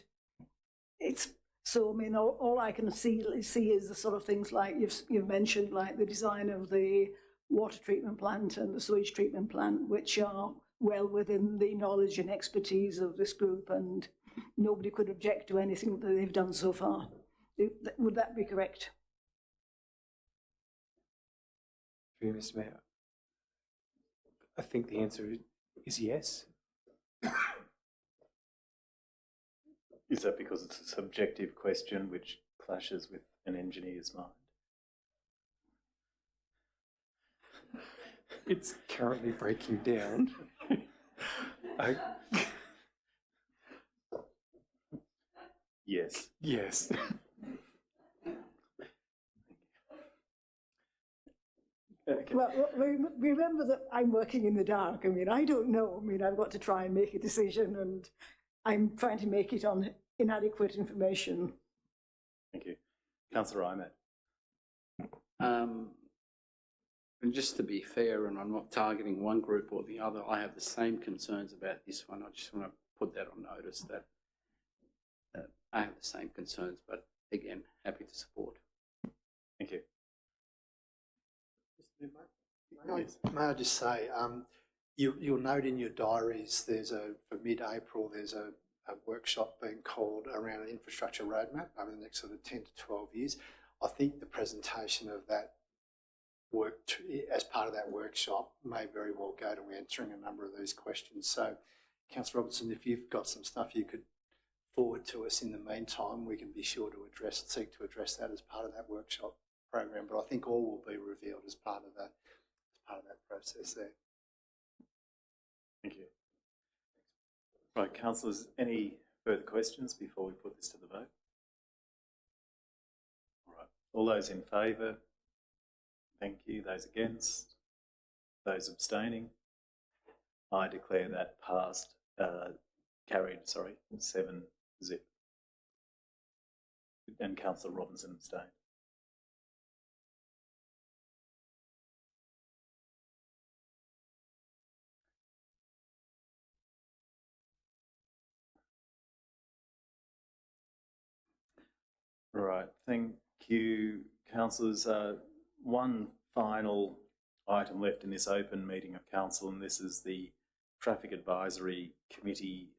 it's so, I mean, all I can see is the sort of things like you've mentioned, like the design of the water treatment plant and the sewage treatment plant, which are well within the knowledge and expertise of this group, and nobody could object to anything that they've done so far. Would that be correct? Through you, Mr. Mayor. I think the answer is yes. Is that because it's a subjective question which clashes with an engineer's mind? It's currently breaking down. Yes. Yes. Okay. Well, remember that I'm working in the dark. I mean, I don't know. I mean, I've got to try and make a decision, and I'm trying to make it on inadequate information. Thank you. Councillor Imat. And just to be fair, and I'm not targeting one group or the other, I have the same concerns about this one. I just want to put that on notice that I have the same concerns, but again, happy to support. Thank you. May I just say, you'll note in your diaries for mid-April there's a workshop being called around an infrastructure roadmap over the next sort of 10 to 12 years. I think the presentation of that work as part of that workshop may very well go to answering a number of these questions. So, Councillor Robertson, if you've got some stuff you could forward to us in the meantime, we can be sure to seek to address that as part of that workshop program. But I think all will be revealed as part of that process there. Thank you. Right, councillors, any further questions before we put this to the vote? All right, all those in favour? Thank you. Those against? Those abstaining? I declare that passed, carried, 7-0. And Councillor Robinson abstained. Right, thank you, councillors. One final item left in this open meeting of council, and this is the Traffic Advisory Committee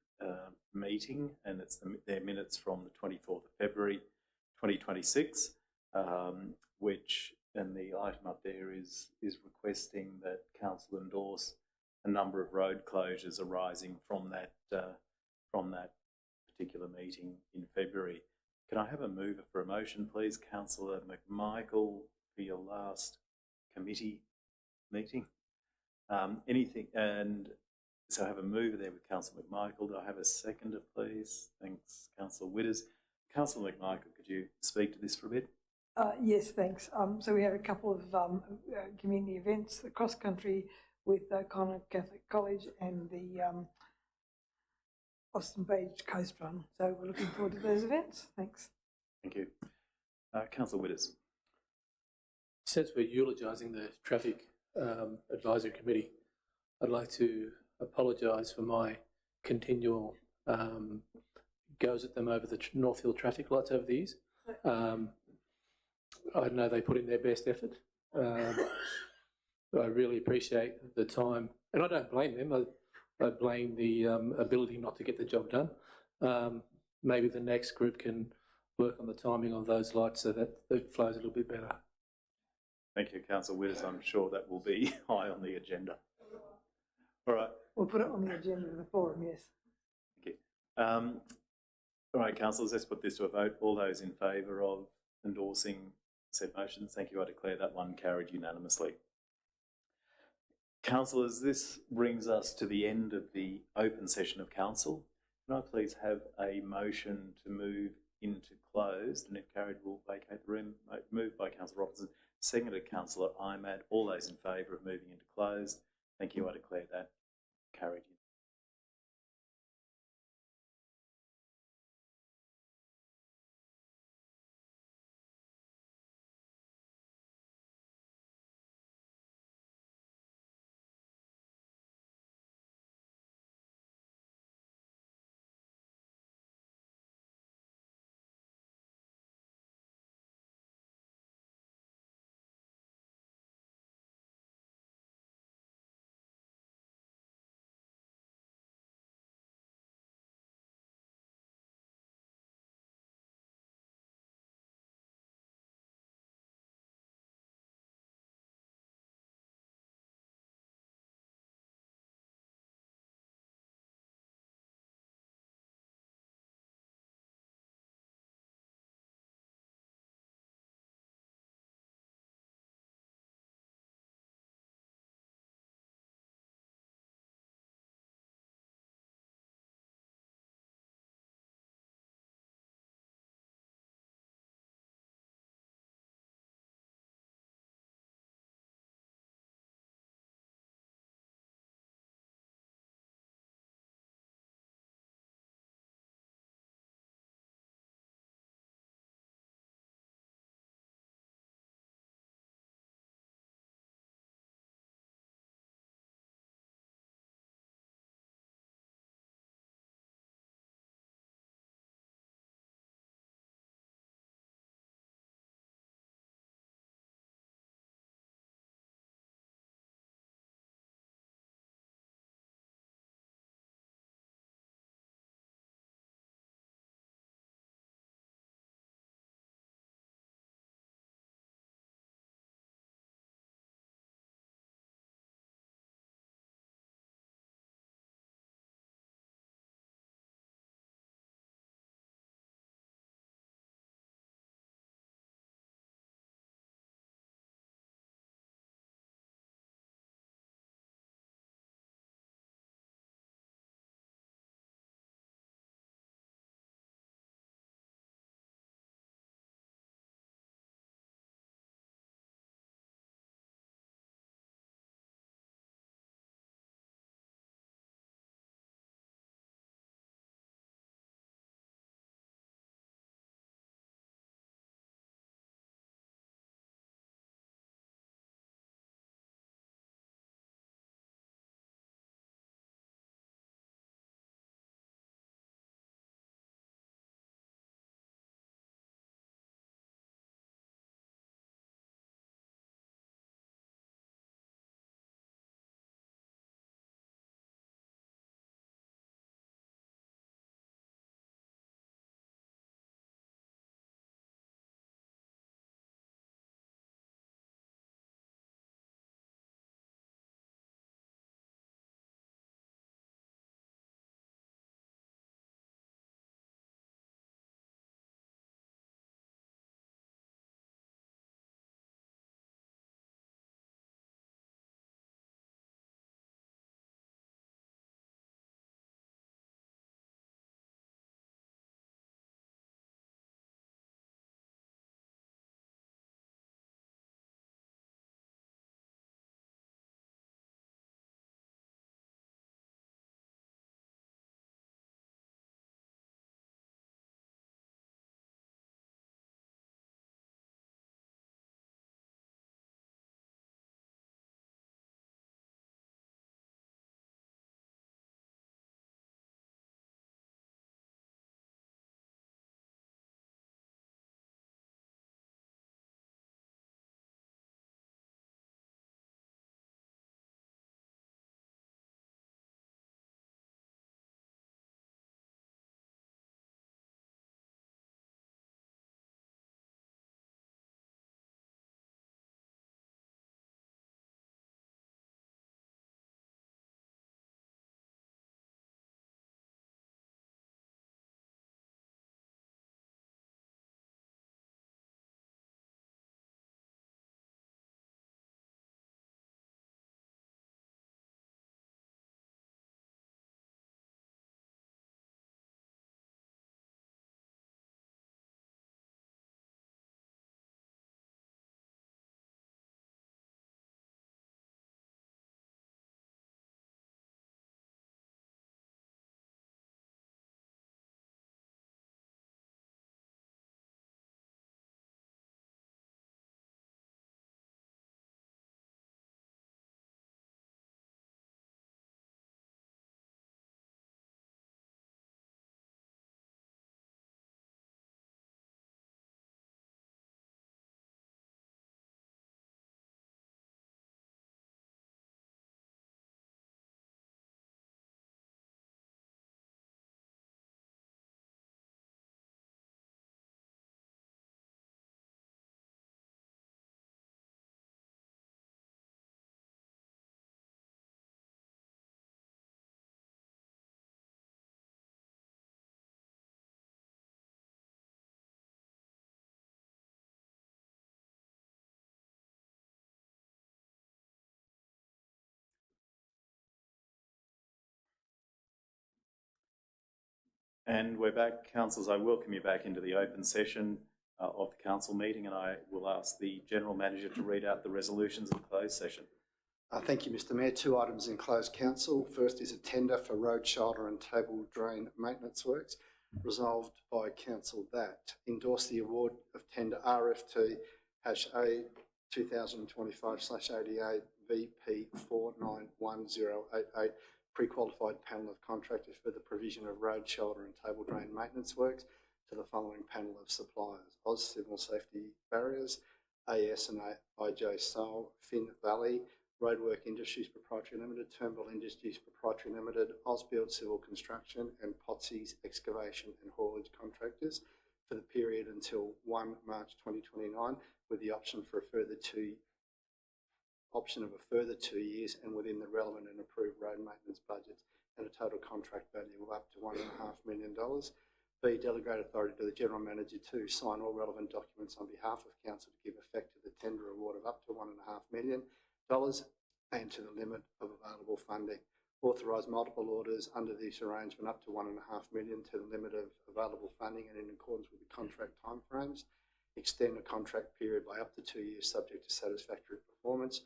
meeting, and it's their minutes from the 24th of February 2026, which, and the item up there is requesting that council endorse a number of road closures arising from that particular meeting in February. Can I have a mover for a motion, please? Councillor McMichael, for your last committee meeting. Anything, and so I have a mover there with Councillor McMichael. Do I have a seconder, please? Thanks, Councillor Witters. Councillor McMichael, could you speak to this for a bit? Yes, thanks. So we had a couple of community events, the cross country with Connaught Catholic College and the Austin Beach Coast Run. So we're looking forward to those events. Thanks. Thank you. Councillor Witters. Since we're eulogising the Traffic Advisory Committee, I'd like to apologise for my continual goes at them over the Northfield traffic lights over the years. I know they put in their best effort. I really appreciate the time, and I don't blame them. I blame the ability not to get the job done. Maybe the next group can work on the timing of those lights so that it flows a little bit better. Thank you, Councillor Witters. I'm sure that will be high on the agenda. All right. We'll put it on the agenda of the forum, yes. Thank you. All right, councillors, let's put this to a vote. All those in favour of endorsing said motions, thank you. I declare that one carried unanimously. Councillors, this brings us to the end of the open session of council. Can I please have a motion to move into closed, and if carried, we'll vacate the room. Moved by Councillor Robinson, seconded Councillor Imad. All those in favour of moving into closed, thank you. I declare that carried. And we're back. Councillors, I welcome you back into the open session of the council meeting, and I will ask the General Manager to read out the resolutions of the closed session. Thank you, Mr Mayor. 2 items in closed council. First is a tender for road shoulder and table drain maintenance works. Resolved by council that endorse the award of tender RFT-A 2025/88 VP 491088 pre-qualified panel of contractors for the provision of road shoulder and table drain maintenance works to the following panel of suppliers: Oz Civil Safety Barriers, AS and IJ Sol, Finn Valley, Roadwork Industries Proprietary Limited, Turnbull Industries Proprietary Limited, Ausbuild Civil Construction and Potsy's Excavation and Haulage Contractors for the period until 1 March 2029, with the option of a further 2 years and within the relevant and approved road maintenance budgets, and a total contract value of up to $1.5 million. B, delegate authority to the General Manager to sign all relevant documents on behalf of Council to give effect to the tender award of up to $1.5 million and to the limit of available funding. Authorise multiple orders under this arrangement up to $1.5 million to the limit of available funding and in accordance with the contract timeframes. Extend the contract period by up to 2 years subject to satisfactory performance,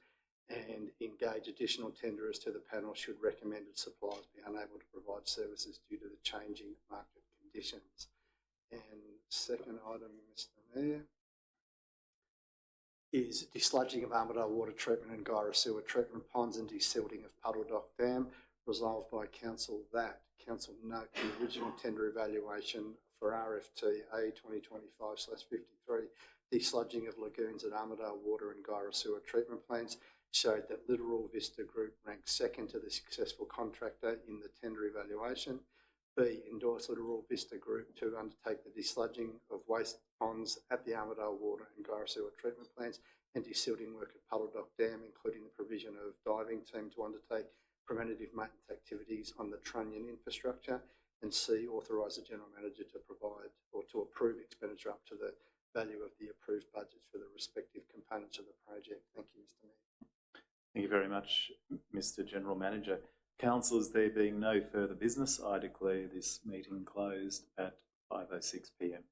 and engage additional tenderers to the panel should recommended suppliers be unable to provide services due to the changing market conditions. And second item, Mr Mayor, is desludging of Armidale Water Treatment and Gyra Sewer Treatment Ponds and desilting of Puddle Dock Dam. Resolved by Council that Council note the original tender evaluation for RFT A 2025/53, desludging of lagoons at Armidale Water and Gyra Sewer Treatment Plants, showed that Littoral Vista Group ranked second to the successful contractor in the tender evaluation. B, endorse Littoral Vista Group to undertake the desludging of waste ponds at the Armidale Water and Gyra Sewer Treatment Plants and desilting work at Puddle Dock Dam, including the provision of diving team to undertake preventative maintenance activities on the Trunnion infrastructure. And C, authorise the General Manager to provide or to approve expenditure up to the value of the approved budgets for the respective components of the project. Thank you, Mr Mayor. Thank you very much, Mr General Manager. Councillors, there being no further business, I declare this meeting closed at 5:06 p.m.